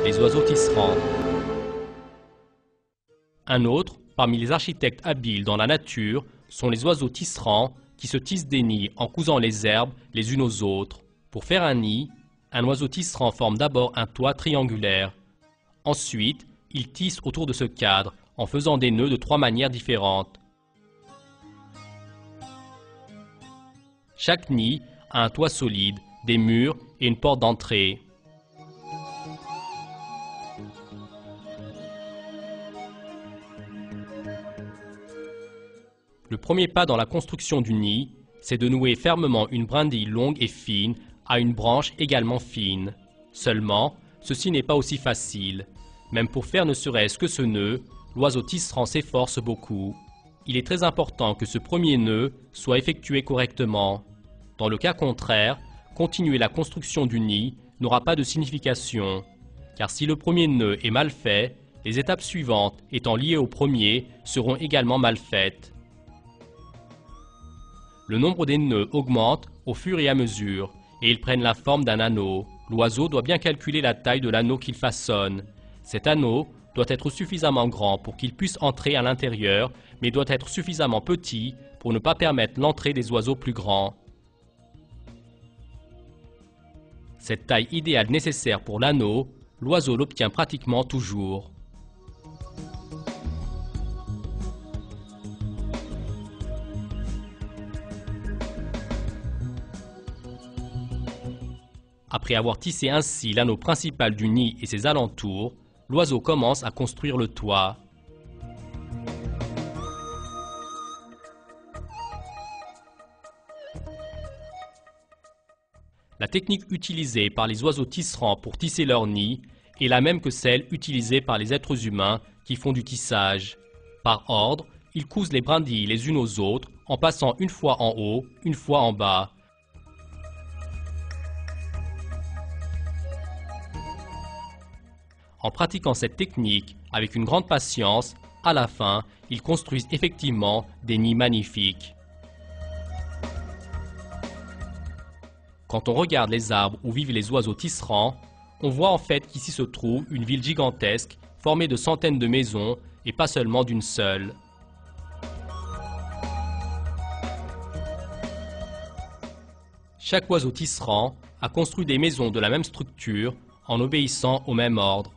les oiseaux tisserands. Un autre, parmi les architectes habiles dans la nature, sont les oiseaux tisserands qui se tissent des nids en cousant les herbes les unes aux autres. Pour faire un nid, un oiseau tisserand forme d'abord un toit triangulaire. Ensuite, il tisse autour de ce cadre en faisant des nœuds de 3 manières différentes. Chaque nid a un toit solide, des murs et une porte d'entrée. Le premier pas dans la construction du nid, c'est de nouer fermement une brindille longue et fine à une branche également fine. Seulement, ceci n'est pas aussi facile. Même pour faire ne serait-ce que ce nœud, l'oiseau tisserand s'efforce beaucoup. Il est très important que ce premier nœud soit effectué correctement. Dans le cas contraire, continuer la construction du nid n'aura pas de signification, car si le premier nœud est mal fait, les étapes suivantes étant liées au premier seront également mal faites. Le nombre des nœuds augmente au fur et à mesure, et ils prennent la forme d'un anneau. L'oiseau doit bien calculer la taille de l'anneau qu'il façonne. Cet anneau doit être suffisamment grand pour qu'il puisse entrer à l'intérieur, mais doit être suffisamment petit pour ne pas permettre l'entrée des oiseaux plus grands. Cette taille idéale nécessaire pour l'anneau, l'oiseau l'obtient pratiquement toujours. Après avoir tissé ainsi l'anneau principal du nid et ses alentours, l'oiseau commence à construire le toit. La technique utilisée par les oiseaux tisserands pour tisser leur nid est la même que celle utilisée par les êtres humains qui font du tissage. Par ordre, ils cousent les brindilles les unes aux autres en passant une fois en haut, une fois en bas. En pratiquant cette technique avec une grande patience, à la fin, ils construisent effectivement des nids magnifiques. Quand on regarde les arbres où vivent les oiseaux tisserands, on voit en fait qu'ici se trouve une ville gigantesque formée de centaines de maisons et pas seulement d'une seule. Chaque oiseau tisserand a construit des maisons de la même structure en obéissant au même ordre.